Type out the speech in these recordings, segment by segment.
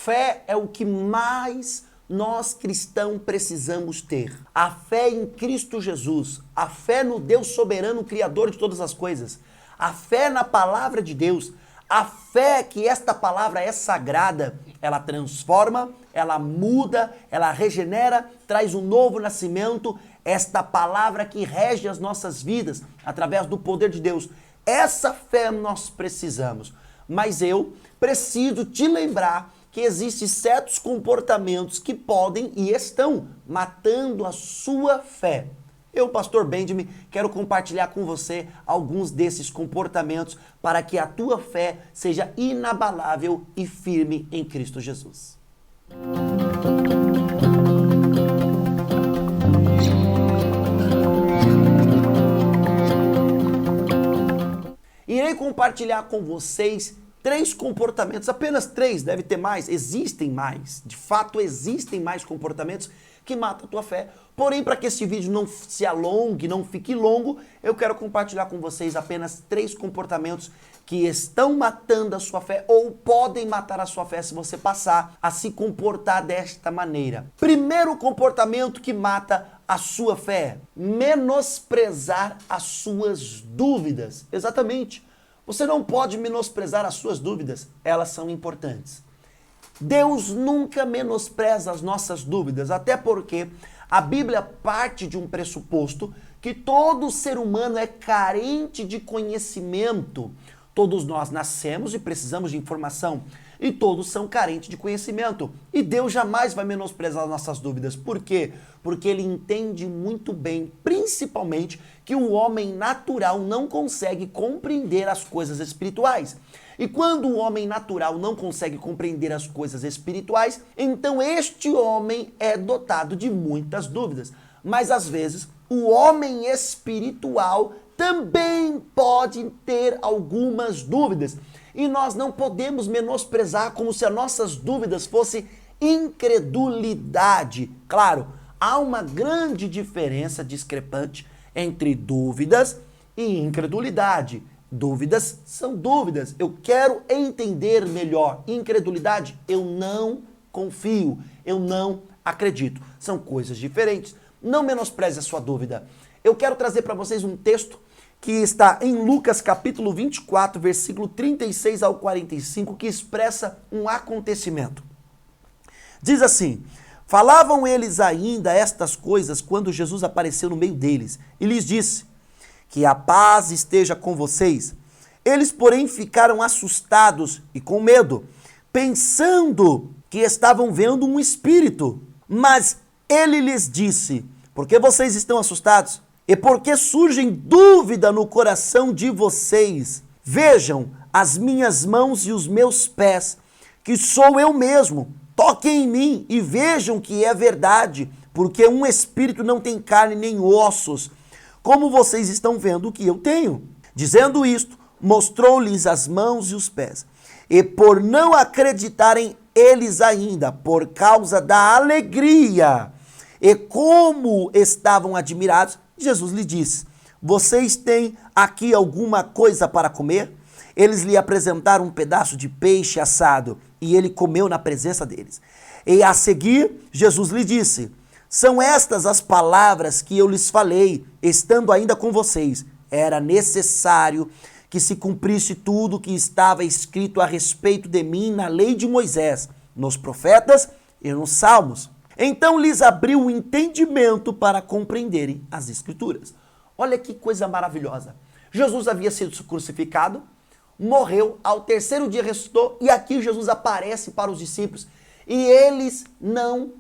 fé é o que mais nós cristãos precisamos ter. A fé em Cristo Jesus, a fé no Deus soberano, Criador de todas as coisas, a fé na palavra de Deus, a fé que esta palavra é sagrada, ela transforma, ela muda, ela regenera, traz um novo nascimento, esta palavra que rege as nossas vidas através do poder de Deus. Essa fé nós precisamos. Mas eu preciso te lembrar que existem certos comportamentos que podem e estão matando a sua fé. Eu, pastor Benjamin, quero compartilhar com você alguns desses comportamentos para que a tua fé seja inabalável e firme em Cristo Jesus. Irei compartilhar com vocês 3 comportamentos, apenas 3, deve ter mais, existem mais. De fato, existem mais comportamentos que matam a tua fé. Porém, para que esse vídeo não se alongue, não fique longo, eu quero compartilhar com vocês apenas 3 comportamentos que estão matando a sua fé ou podem matar a sua fé se você passar a se comportar desta maneira. Primeiro comportamento que mata a sua fé: menosprezar as suas dúvidas. Exatamente. Você não pode menosprezar as suas dúvidas, elas são importantes. Deus nunca menospreza as nossas dúvidas, até porque a Bíblia parte de um pressuposto que todo ser humano é carente de conhecimento. Todos nós nascemos e precisamos de informação, e todos são carentes de conhecimento. E Deus jamais vai menosprezar as nossas dúvidas. Por quê? Porque Ele entende muito bem, principalmente, que o homem natural não consegue compreender as coisas espirituais. E quando o homem natural não consegue compreender as coisas espirituais, então este homem é dotado de muitas dúvidas. Mas às vezes, o homem espiritual também pode ter algumas dúvidas. E nós não podemos menosprezar como se as nossas dúvidas fossem incredulidade. Claro, há uma grande diferença discrepante entre dúvidas e incredulidade. Dúvidas são dúvidas. Eu quero entender melhor. Incredulidade, eu não confio, eu não acredito. São coisas diferentes. Não menospreze a sua dúvida. Eu quero trazer para vocês um texto que está em Lucas capítulo 24, versículo 36 ao 45, que expressa um acontecimento. Diz assim: falavam eles ainda estas coisas quando Jesus apareceu no meio deles e lhes disse: que a paz esteja com vocês. Eles, porém, ficaram assustados e com medo, pensando que estavam vendo um espírito. Mas ele lhes disse: por que vocês estão assustados? E por que surgem dúvida no coração de vocês? Vejam as minhas mãos e os meus pés, que sou eu mesmo. Toquem em mim e vejam que é verdade, porque um espírito não tem carne nem ossos, como vocês estão vendo que eu tenho. Dizendo isto, mostrou-lhes as mãos e os pés. E por não acreditarem eles ainda, por causa da alegria, e como estavam admirados, Jesus lhe disse: vocês têm aqui alguma coisa para comer? Eles lhe apresentaram um pedaço de peixe assado, e ele comeu na presença deles. E a seguir, Jesus lhe disse: são estas as palavras que eu lhes falei, estando ainda com vocês. Era necessário que se cumprisse tudo o que estava escrito a respeito de mim na lei de Moisés, nos profetas e nos salmos. Então lhes abriu o entendimento para compreenderem as Escrituras. Olha que coisa maravilhosa. Jesus havia sido crucificado, morreu, ao terceiro dia ressuscitou, e aqui Jesus aparece para os discípulos. E eles não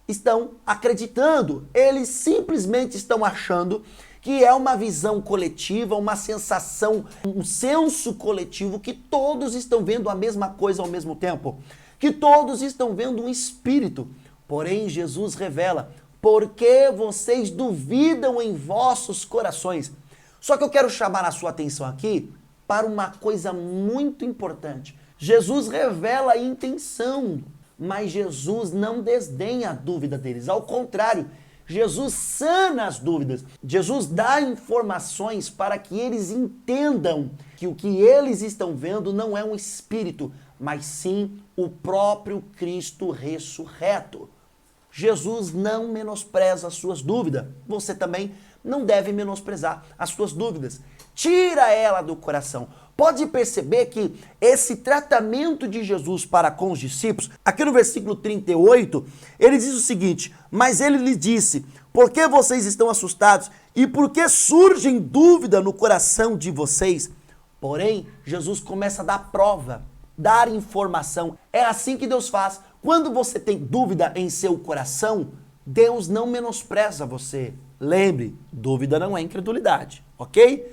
estão acreditando, eles simplesmente estão achando que é uma visão coletiva, uma sensação, um senso coletivo, que todos estão vendo a mesma coisa ao mesmo tempo, que todos estão vendo um espírito. Porém, Jesus revela: por que vocês duvidam em vossos corações? Só que eu quero chamar a sua atenção aqui para uma coisa muito importante. Jesus revela a intenção, mas Jesus não desdenha a dúvida deles. Ao contrário, Jesus sana as dúvidas. Jesus dá informações para que eles entendam que o que eles estão vendo não é um espírito, mas sim o próprio Cristo ressurreto. Jesus não menospreza as suas dúvidas. Você também não deve menosprezar as suas dúvidas. Tira ela do coração. Pode perceber que esse tratamento de Jesus para com os discípulos, aqui no versículo 38, ele diz o seguinte: mas ele lhe disse, por que vocês estão assustados e por que surgem dúvida no coração de vocês? Porém, Jesus começa a dar prova, dar informação. É assim que Deus faz. Quando você tem dúvida em seu coração, Deus não menospreza você. Lembre, dúvida não é incredulidade, ok?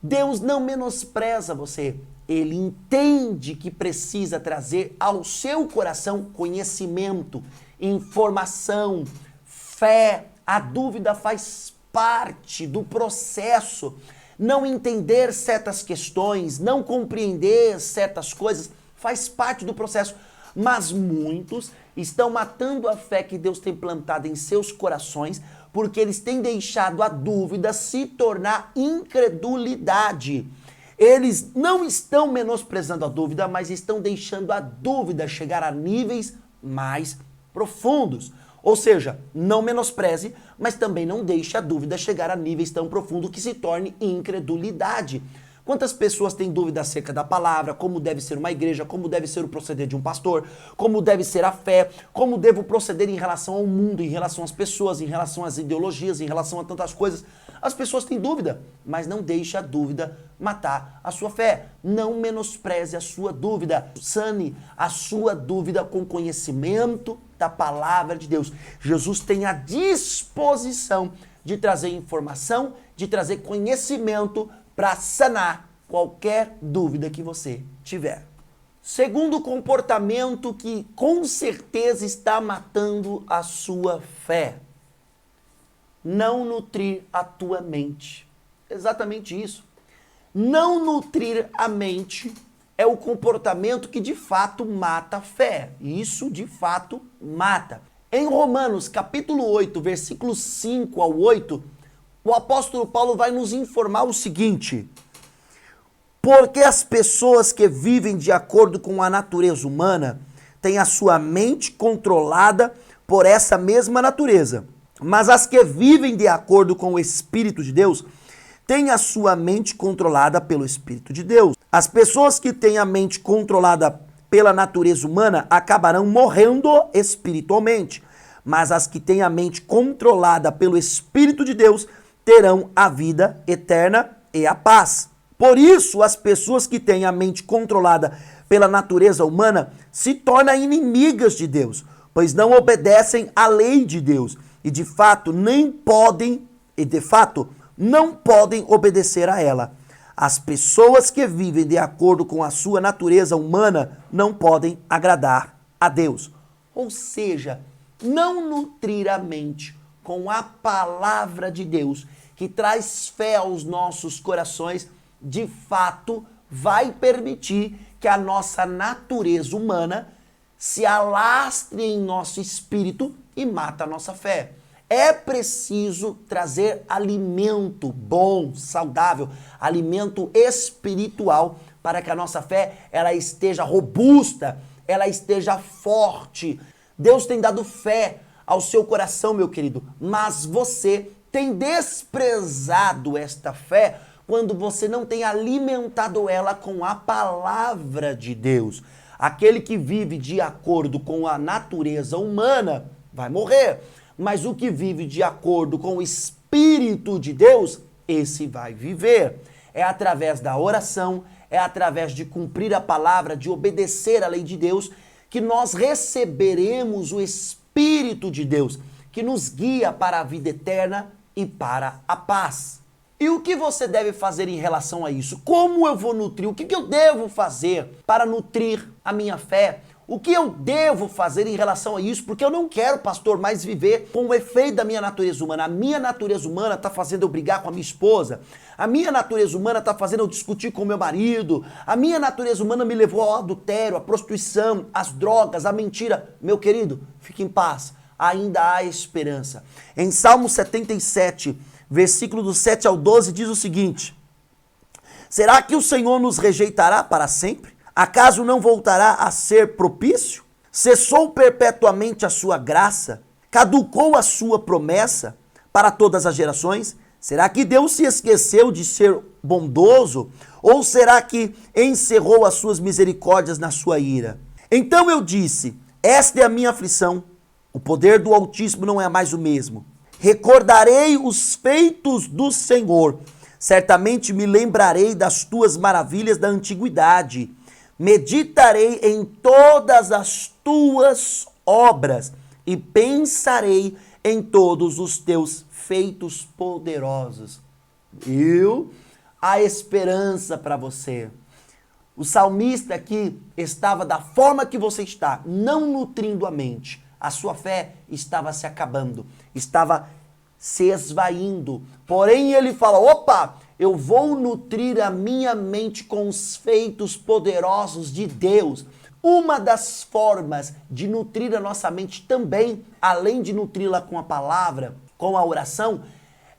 Deus não menospreza você. Ele entende que precisa trazer ao seu coração conhecimento, informação, fé. A dúvida faz parte do processo. Não entender certas questões, não compreender certas coisas, faz parte do processo. Mas muitos estão matando a fé que Deus tem plantado em seus corações, porque eles têm deixado a dúvida se tornar incredulidade. Eles não estão menosprezando a dúvida, mas estão deixando a dúvida chegar a níveis mais profundos. Ou seja, não menospreze, mas também não deixe a dúvida chegar a níveis tão profundos que se torne incredulidade. Quantas pessoas têm dúvida acerca da palavra, como deve ser uma igreja, como deve ser o proceder de um pastor, como deve ser a fé, como devo proceder em relação ao mundo, em relação às pessoas, em relação às ideologias, em relação a tantas coisas. As pessoas têm dúvida, mas não deixe a dúvida matar a sua fé. Não menospreze a sua dúvida. Sane a sua dúvida com conhecimento da palavra de Deus. Jesus tem a disposição de trazer informação, de trazer conhecimento para sanar qualquer dúvida que você tiver. Segundo comportamento que com certeza está matando a sua fé: não nutrir a tua mente. Exatamente isso. Não nutrir a mente é o comportamento que de fato mata a fé. Isso de fato mata. Em Romanos capítulo 8, versículos 5 ao 8, o apóstolo Paulo vai nos informar o seguinte: porque as pessoas que vivem de acordo com a natureza humana têm a sua mente controlada por essa mesma natureza, mas as que vivem de acordo com o Espírito de Deus têm a sua mente controlada pelo Espírito de Deus. As pessoas que têm a mente controlada pela natureza humana acabarão morrendo espiritualmente, mas as que têm a mente controlada pelo Espírito de Deus terão a vida eterna e a paz. Por isso, as pessoas que têm a mente controlada pela natureza humana se tornam inimigas de Deus, pois não obedecem à lei de Deus e de fato não podem obedecer a ela. As pessoas que vivem de acordo com a sua natureza humana não podem agradar a Deus. Ou seja, não nutrir a mente com a palavra de Deus, que traz fé aos nossos corações, de fato vai permitir que a nossa natureza humana se alastre em nosso espírito e mata a nossa fé. É preciso trazer alimento bom, saudável, alimento espiritual, para que a nossa fé ela esteja robusta, ela esteja forte. Deus tem dado fé ao seu coração, meu querido, mas você tem desprezado esta fé quando você não tem alimentado ela com a palavra de Deus. Aquele que vive de acordo com a natureza humana vai morrer, mas o que vive de acordo com o Espírito de Deus, esse vai viver. É através da oração, é através de cumprir a palavra, de obedecer à lei de Deus, que nós receberemos o Espírito de Deus, que nos guia para a vida eterna e para a paz. E o que você deve fazer em relação a isso? Como eu vou nutrir? O que eu devo fazer para nutrir a minha fé? O que eu devo fazer em relação a isso? Porque eu não quero, pastor, mais viver com o efeito da minha natureza humana. A minha natureza humana está fazendo eu brigar com a minha esposa. A minha natureza humana está fazendo eu discutir com o meu marido. A minha natureza humana me levou ao adultério, à prostituição, às drogas, à mentira. Meu querido, fique em paz. Ainda há esperança. Em Salmo 77, versículo do 7 ao 12, diz o seguinte: será que o Senhor nos rejeitará para sempre? Acaso não voltará a ser propício? Cessou perpetuamente a sua graça? Caducou a sua promessa para todas as gerações? Será que Deus se esqueceu de ser bondoso? Ou será que encerrou as suas misericórdias na sua ira? Então eu disse, esta é a minha aflição, o poder do Altíssimo não é mais o mesmo. Recordarei os feitos do Senhor, certamente me lembrarei das tuas maravilhas da antiguidade. Meditarei em todas as tuas obras e pensarei em todos os teus feitos poderosos. Há esperança para você. O salmista aqui estava da forma que você está, não nutrindo a mente. A sua fé estava se acabando, estava se esvaindo. Porém, ele fala, opa, eu vou nutrir a minha mente com os feitos poderosos de Deus. Uma das formas de nutrir a nossa mente também, além de nutri-la com a palavra, com a oração,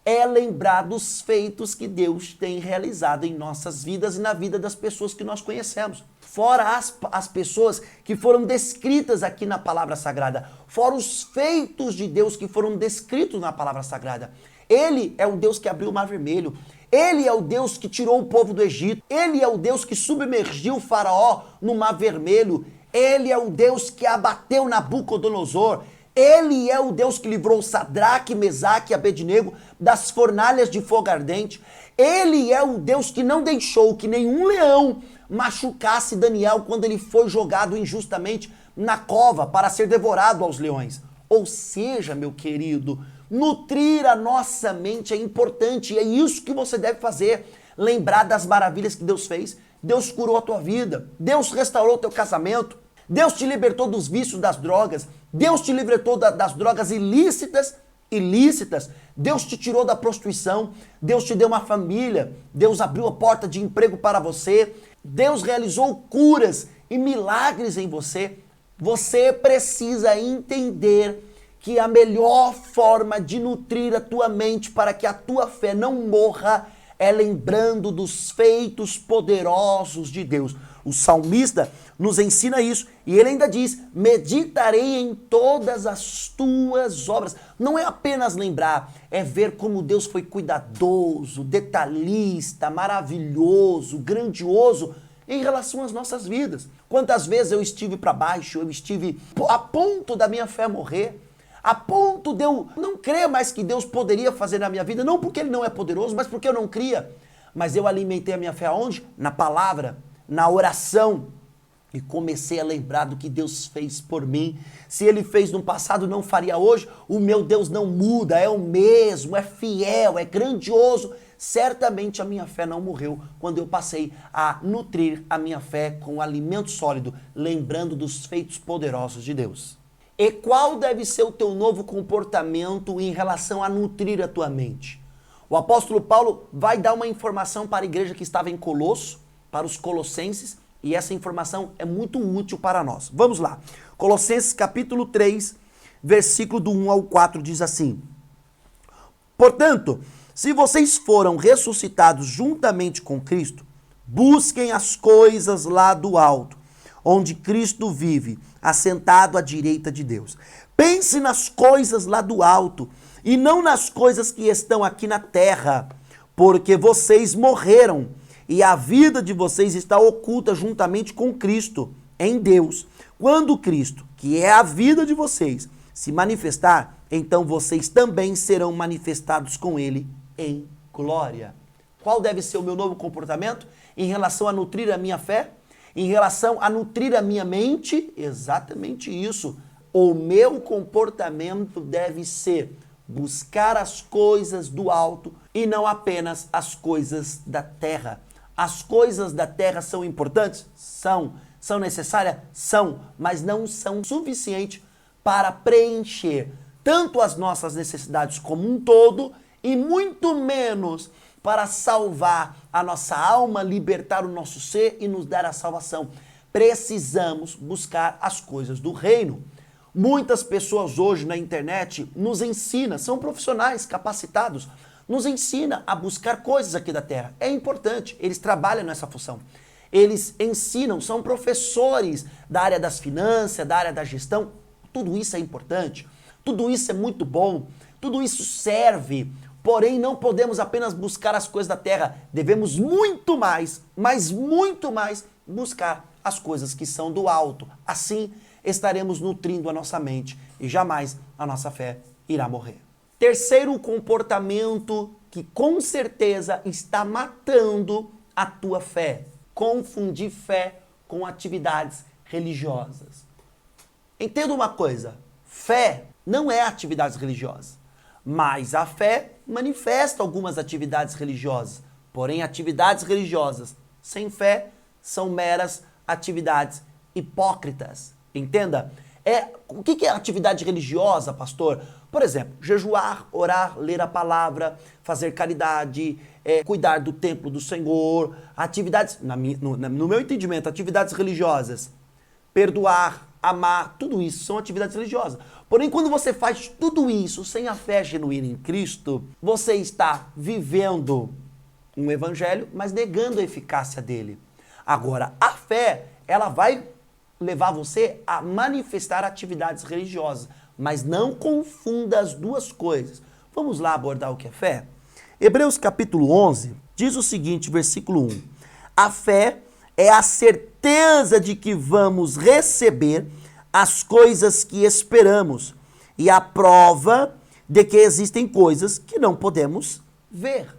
é lembrar dos feitos que Deus tem realizado em nossas vidas e na vida das pessoas que nós conhecemos. Fora as pessoas que foram descritas aqui na palavra sagrada, fora os feitos de Deus que foram descritos na palavra sagrada. Ele é o Deus que abriu o Mar Vermelho. Ele é o Deus que tirou o povo do Egito. Ele é o Deus que submergiu o faraó no Mar Vermelho. Ele é o Deus que abateu Nabucodonosor. Ele é o Deus que livrou Sadraque, Mesaque e Abednego das fornalhas de fogo ardente. Ele é o Deus que não deixou que nenhum leão machucasse Daniel quando ele foi jogado injustamente na cova para ser devorado aos leões. Ou seja, meu querido, nutrir a nossa mente é importante e é isso que você deve fazer. Lembrar das maravilhas que Deus fez. Deus curou a tua vida. Deus restaurou o teu casamento. Deus te libertou dos vícios das drogas. Deus te libertou das drogas ilícitas. Deus te tirou da prostituição. Deus te deu uma família. Deus abriu a porta de emprego para você. Deus realizou curas e milagres em você. Você precisa entender que a melhor forma de nutrir a tua mente para que a tua fé não morra é lembrando dos feitos poderosos de Deus. O salmista nos ensina isso e ele ainda diz, meditarei em todas as tuas obras. Não é apenas lembrar, é ver como Deus foi cuidadoso, detalhista, maravilhoso, grandioso em relação às nossas vidas. Quantas vezes eu estive para baixo, eu estive a ponto da minha fé morrer, a ponto de eu não crer mais que Deus poderia fazer na minha vida, não porque Ele não é poderoso, mas porque eu não cria. Mas eu alimentei a minha fé aonde? Na palavra, na oração. E comecei a lembrar do que Deus fez por mim. Se Ele fez no passado, não faria hoje. O meu Deus não muda, é o mesmo, é fiel, é grandioso. Certamente a minha fé não morreu quando eu passei a nutrir a minha fé com alimento sólido, lembrando dos feitos poderosos de Deus. E qual deve ser o teu novo comportamento em relação a nutrir a tua mente? O apóstolo Paulo vai dar uma informação para a igreja que estava em Colosso, para os colossenses, e essa informação é muito útil para nós. Vamos lá. Colossenses capítulo 3, versículo do 1 ao 4 diz assim: Portanto, se vocês foram ressuscitados juntamente com Cristo, busquem as coisas lá do alto, onde Cristo vive, assentado à direita de Deus. Pense nas coisas lá do alto, e não nas coisas que estão aqui na terra, porque vocês morreram, e a vida de vocês está oculta juntamente com Cristo, em Deus. Quando Cristo, que é a vida de vocês, se manifestar, então vocês também serão manifestados com Ele em glória. Qual deve ser o meu novo comportamento em relação a nutrir a minha fé? Em relação a nutrir a minha mente? Exatamente isso. O meu comportamento deve ser buscar as coisas do alto e não apenas as coisas da terra. As coisas da terra são importantes? São. São necessárias? São. Mas não são suficientes para preencher tanto as nossas necessidades como um todo e muito menos para salvar a nossa alma, libertar o nosso ser e nos dar a salvação. Precisamos buscar as coisas do reino. Muitas pessoas hoje na internet nos ensinam, são profissionais capacitados, nos ensinam a buscar coisas aqui da terra. É importante, eles trabalham nessa função. eles ensinam, são professores da área das finanças, da área da gestão. Tudo isso é importante, tudo isso é muito bom, tudo isso serve. Porém, não podemos apenas buscar as coisas da terra, devemos muito mais, mas muito mais, buscar as coisas que são do alto. Assim, estaremos nutrindo a nossa mente e jamais a nossa fé irá morrer. Terceiro comportamento que com certeza está matando a tua fé: confundir fé com atividades religiosas. Entenda uma coisa, fé não é atividades religiosas, mas a fé manifesta algumas atividades religiosas. Porém, atividades religiosas sem fé são meras atividades hipócritas. Entenda? O que é atividade religiosa, pastor? Por exemplo, jejuar, orar, ler a palavra, fazer caridade, cuidar do templo do Senhor, atividades, no meu entendimento, atividades religiosas, perdoar, amar, tudo isso são atividades religiosas. Porém, quando você faz tudo isso sem a fé genuína em Cristo, você está vivendo um evangelho, mas negando a eficácia dele. Agora, a fé, ela vai levar você a manifestar atividades religiosas, mas não confunda as duas coisas. Vamos lá abordar o que é fé? Hebreus capítulo 11 diz o seguinte, versículo 1. A fé é a certeza de que vamos receber as coisas que esperamos e a prova de que existem coisas que não podemos ver.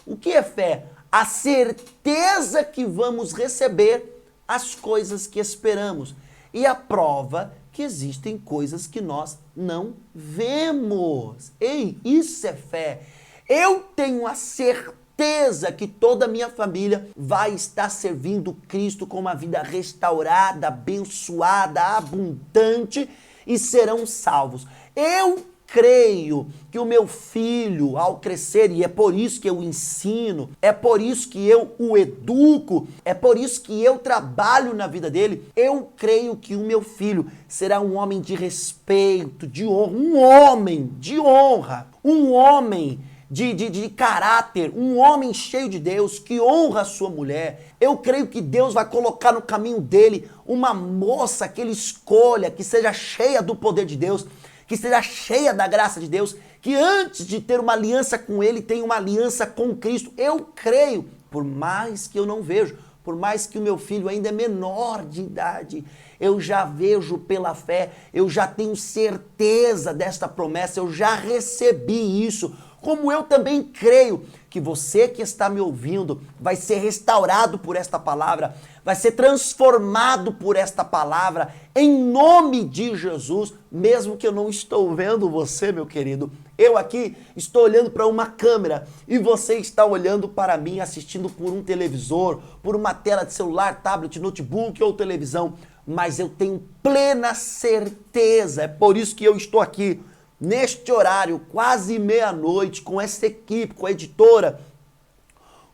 O que é fé? A certeza que vamos receber as coisas que esperamos e a prova que existem coisas que nós não vemos. Ei, isso é fé. Eu tenho a certeza que toda a minha família vai estar servindo Cristo com uma vida restaurada, abençoada, abundante e serão salvos. Eu creio que o meu filho, ao crescer, e é por isso que eu ensino, é por isso que eu o educo, é por isso que eu trabalho na vida dele, eu creio que o meu filho será um homem de respeito, de honra, um homem de honra, um homem de caráter, um homem cheio de Deus, que honra a sua mulher. Eu creio que Deus vai colocar no caminho dele uma moça que ele escolha, que seja cheia do poder de Deus, que seja cheia da graça de Deus, que antes de ter uma aliança com ele, tenha uma aliança com Cristo. Eu creio, por mais que eu não vejo, por mais que o meu filho ainda é menor de idade, eu já vejo pela fé, eu já tenho certeza desta promessa, eu já recebi isso. Como eu também creio que você que está me ouvindo vai ser restaurado por esta palavra, vai ser transformado por esta palavra, em nome de Jesus, mesmo que eu não estou vendo você, meu querido. Eu aqui estou olhando para uma câmera e você está olhando para mim, assistindo por um televisor, por uma tela de celular, tablet, notebook ou televisão, mas eu tenho plena certeza, é por isso que eu estou aqui, neste horário, quase meia-noite, com essa equipe, com a editora,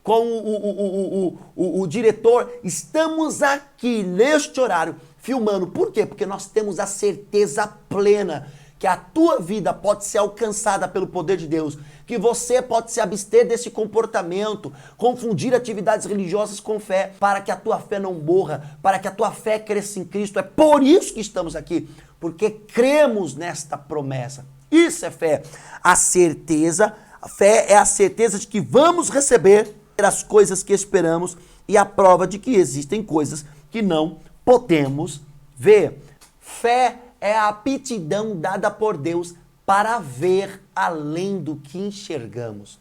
com o diretor, estamos aqui neste horário filmando. Por quê? Porque nós temos a certeza plena que a tua vida pode ser alcançada pelo poder de Deus, que você pode se abster desse comportamento, confundir atividades religiosas com fé, para que a tua fé não morra, para que a tua fé cresça em Cristo. É por isso que estamos aqui, porque cremos nesta promessa. Isso é fé. A fé é a certeza de que vamos receber as coisas que esperamos e a prova de que existem coisas que não podemos ver. Fé é a aptidão dada por Deus para ver além do que enxergamos.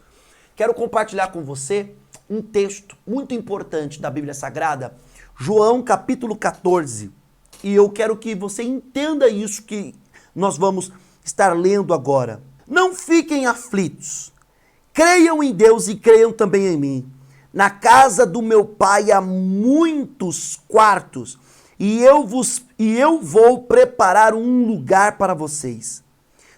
Quero compartilhar com você um texto muito importante da Bíblia Sagrada, João capítulo 14. E eu quero que você entenda isso que nós vamos estar lendo agora. Não fiquem aflitos. Creiam em Deus e creiam também em mim. Na casa do meu pai há muitos quartos, e eu vou preparar um lugar para vocês.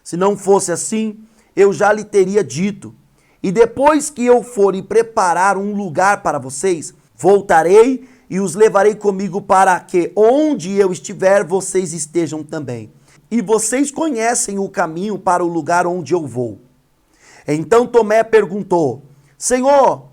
Se não fosse assim, eu já lhe teria dito. E depois que eu for e preparar um lugar para vocês, voltarei e os levarei comigo para que, onde eu estiver, vocês estejam também. E vocês conhecem o caminho para o lugar onde eu vou. Então Tomé perguntou: Senhor,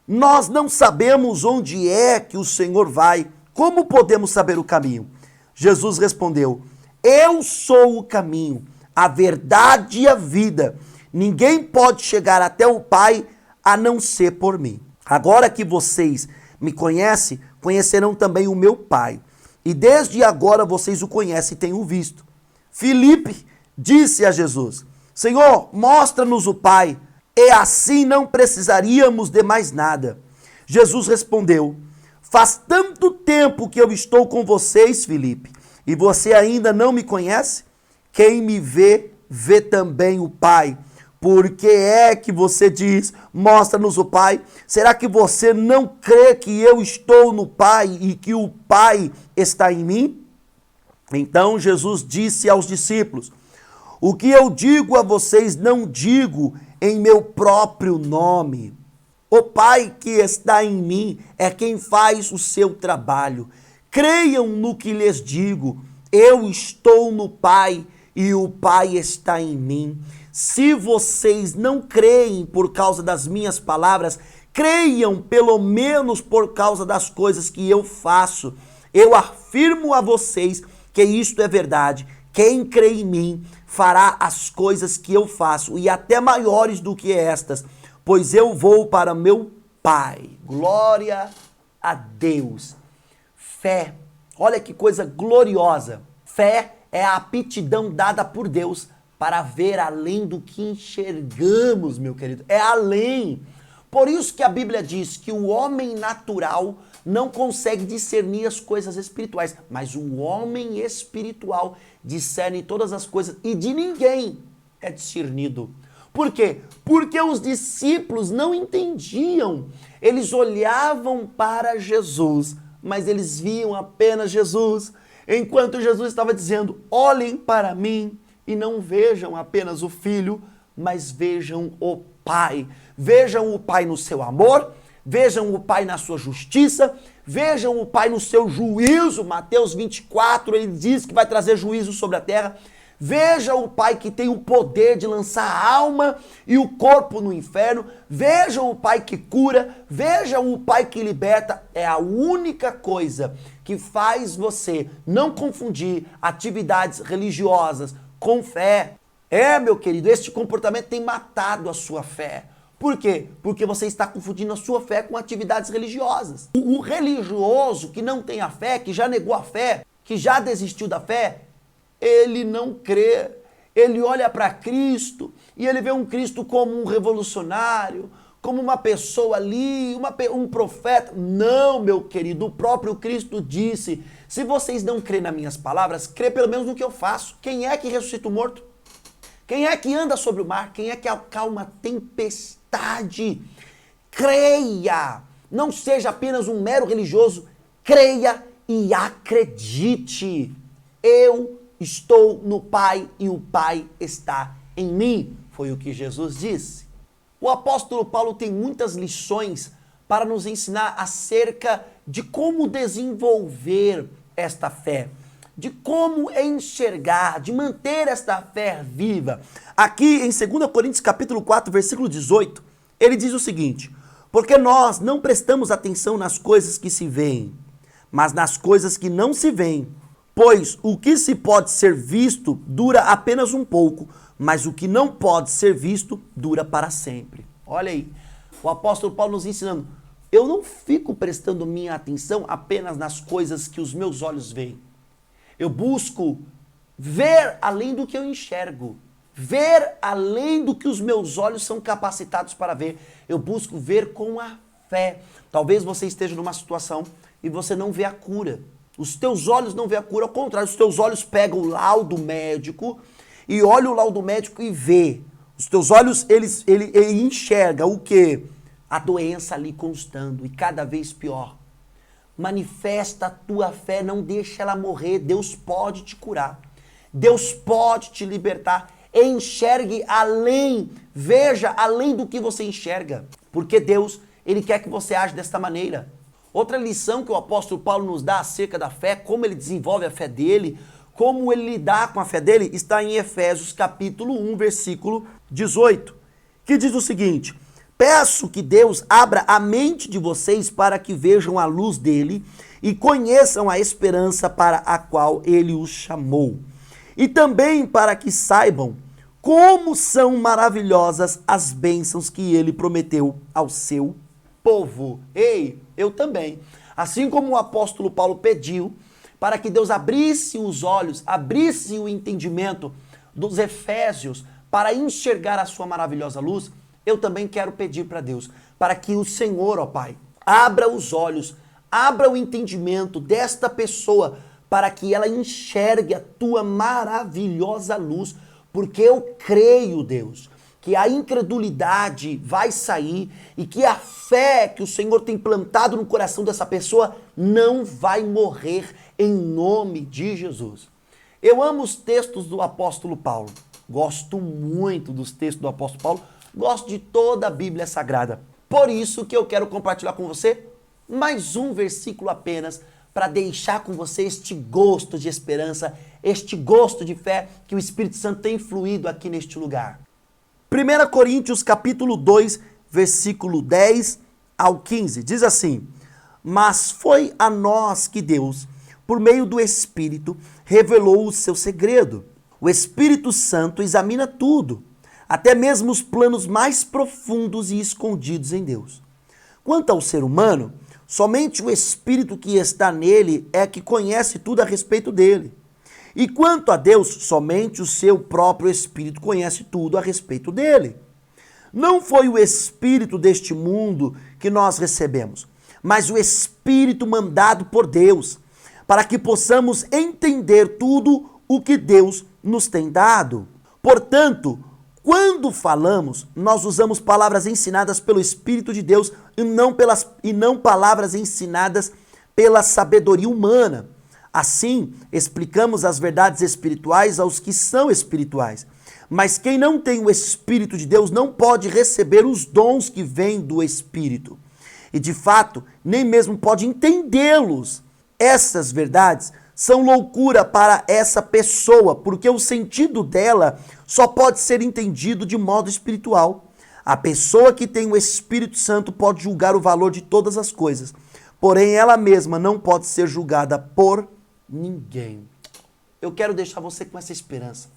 Nós não sabemos onde é que o Senhor vai. Como podemos saber o caminho? Jesus respondeu: eu sou o caminho, a verdade e a vida. Ninguém pode chegar até o Pai a não ser por mim. Agora que vocês me conhecem, conhecerão também o meu Pai. E desde agora vocês o conhecem e têm o visto. Filipe disse a Jesus: Senhor, mostra-nos o Pai, e assim não precisaríamos de mais nada. Jesus respondeu: faz tanto tempo que eu estou com vocês, Filipe, e você ainda não me conhece? Quem me vê, vê também o Pai. Por que é que você diz, mostra-nos o Pai? Será que você não crê que eu estou no Pai e que o Pai está em mim? Então Jesus disse aos discípulos: o que eu digo a vocês não digo em meu próprio nome. O Pai que está em mim é quem faz o seu trabalho. Creiam no que lhes digo. Eu estou no Pai e o Pai está em mim. Se vocês não creem por causa das minhas palavras, creiam pelo menos por causa das coisas que eu faço. Eu afirmo a vocês que isto é verdade. Quem crê em mim fará as coisas que eu faço, e até maiores do que estas, pois eu vou para meu Pai. Glória a Deus. Fé. Olha que coisa gloriosa. Fé é a aptidão dada por Deus para ver além do que enxergamos, meu querido. É além. Por isso que a Bíblia diz que o homem natural não consegue discernir as coisas espirituais, mas o homem espiritual discerne todas as coisas e de ninguém é discernido. Por quê? Porque os discípulos não entendiam. Eles olhavam para Jesus, mas eles viam apenas Jesus. Enquanto Jesus estava dizendo: olhem para mim e não vejam apenas o Filho, mas vejam o Pai. Vejam o Pai no seu amor, vejam o Pai na sua justiça, vejam o Pai no seu juízo. Mateus 24, ele diz que vai trazer juízo sobre a terra. Veja o Pai que tem o poder de lançar a alma e o corpo no inferno. Vejam o Pai que cura. Vejam o Pai que liberta. É a única coisa que faz você não confundir atividades religiosas com fé. Meu querido, este comportamento tem matado a sua fé. Por quê? Porque você está confundindo a sua fé com atividades religiosas. O religioso que não tem a fé, que já negou a fé, que já desistiu da fé, ele não crê. Ele olha para Cristo e ele vê um Cristo como um revolucionário, como uma pessoa ali, um profeta. Não, meu querido, o próprio Cristo disse: se vocês não crêem nas minhas palavras, crê pelo menos no que eu faço. Quem é que ressuscita o morto? Quem é que anda sobre o mar? Quem é que acalma a tempestade? Creia! Não seja apenas um mero religioso. Creia e acredite. Eu estou no Pai e o Pai está em mim. Foi o que Jesus disse. O apóstolo Paulo tem muitas lições para nos ensinar acerca de como desenvolver esta fé, de como enxergar, de manter esta fé viva. Aqui em 2 Coríntios capítulo 4, versículo 18, ele diz o seguinte: porque nós não prestamos atenção nas coisas que se veem, mas nas coisas que não se veem. Pois o que se pode ser visto dura apenas um pouco, mas o que não pode ser visto dura para sempre. Olha aí, o apóstolo Paulo nos ensinando: eu não fico prestando minha atenção apenas nas coisas que os meus olhos veem. Eu busco ver além do que eu enxergo, ver além do que os meus olhos são capacitados para ver. Eu busco ver com a fé. Talvez você esteja numa situação e você não vê a cura. Os teus olhos não vê a cura, ao contrário, os teus olhos pegam o laudo médico e olha o laudo médico e vê. Os teus olhos, ele enxerga o quê? A doença ali constando e cada vez pior. Manifesta a tua fé, não deixa ela morrer. Deus pode te curar. Deus pode te libertar. Enxergue além, veja além do que você enxerga. Porque Deus, ele quer que você age desta maneira. Outra lição que o apóstolo Paulo nos dá acerca da fé, como ele desenvolve a fé dele, como ele lidar com a fé dele, está em Efésios capítulo 1, versículo 18, que diz o seguinte: Peço que Deus abra a mente de vocês para que vejam a luz dele e conheçam a esperança para a qual ele os chamou. E também para que saibam como são maravilhosas as bênçãos que ele prometeu ao seu povo. Ei, eu também. Assim como o apóstolo Paulo pediu para que Deus abrisse os olhos, abrisse o entendimento dos efésios para enxergar a sua maravilhosa luz, eu também quero pedir para Deus, para que o Senhor, ó Pai, abra os olhos, abra o entendimento desta pessoa, para que ela enxergue a tua maravilhosa luz, porque eu creio, Deus, que a incredulidade vai sair e que a fé que o Senhor tem plantado no coração dessa pessoa não vai morrer em nome de Jesus. Eu amo os textos do apóstolo Paulo, gosto muito dos textos do apóstolo Paulo, gosto de toda a Bíblia Sagrada. Por isso que eu quero compartilhar com você mais um versículo apenas para deixar com você este gosto de esperança, este gosto de fé que o Espírito Santo tem fluído aqui neste lugar. 1 Coríntios capítulo 2, versículo 10 ao 15, diz assim: Mas foi a nós que Deus, por meio do Espírito, revelou o seu segredo. O Espírito Santo examina tudo, até mesmo os planos mais profundos e escondidos em Deus. Quanto ao ser humano, somente o Espírito que está nele é que conhece tudo a respeito dele. E quanto a Deus, somente o seu próprio Espírito conhece tudo a respeito dele. Não foi o Espírito deste mundo que nós recebemos, mas o Espírito mandado por Deus, para que possamos entender tudo o que Deus nos tem dado. Portanto, quando falamos, nós usamos palavras ensinadas pelo Espírito de Deus e não palavras ensinadas pela sabedoria humana. Assim, explicamos as verdades espirituais aos que são espirituais. Mas quem não tem o Espírito de Deus não pode receber os dons que vêm do Espírito. E de fato, nem mesmo pode entendê-los. Essas verdades são loucura para essa pessoa, porque o sentido dela só pode ser entendido de modo espiritual. A pessoa que tem o Espírito Santo pode julgar o valor de todas as coisas, porém ela mesma não pode ser julgada por ninguém. Eu quero deixar você com essa esperança,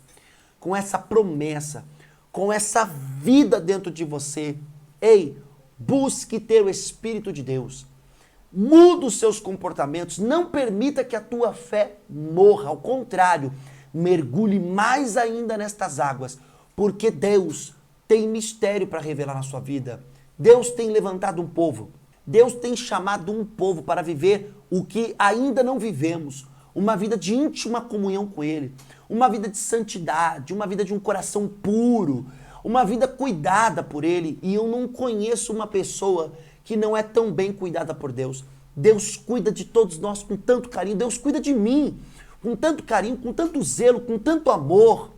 com essa promessa, com essa vida dentro de você. Ei, busque ter o Espírito de Deus. Muda os seus comportamentos, não permita que a tua fé morra, ao contrário, mergulhe mais ainda nestas águas, porque Deus tem mistério para revelar na sua vida. Deus tem levantado um povo, Deus tem chamado um povo para viver o que ainda não vivemos, uma vida de íntima comunhão com Ele, uma vida de santidade, uma vida de um coração puro, uma vida cuidada por Ele, e eu não conheço uma pessoa que não é tão bem cuidada por Deus. Deus cuida de todos nós com tanto carinho, Deus cuida de mim com tanto carinho, com tanto zelo, com tanto amor.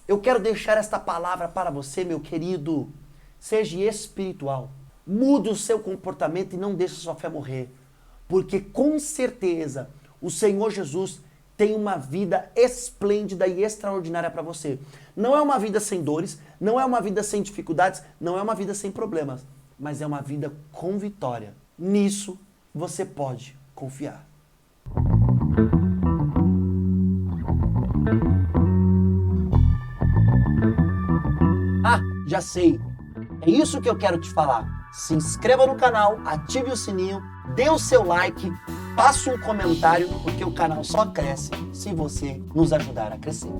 Eu quero deixar esta palavra para você, meu querido. Seja espiritual, mude o seu comportamento e não deixe a sua fé morrer, porque com certeza o Senhor Jesus tem uma vida esplêndida e extraordinária para você. Não é uma vida sem dores, não é uma vida sem dificuldades, não é uma vida sem problemas, mas é uma vida com vitória. Nisso você pode confiar. Ah, já sei. É isso que eu quero te falar. Se inscreva no canal, ative o sininho, dê o seu like, faça um comentário, porque o canal só cresce se você nos ajudar a crescer.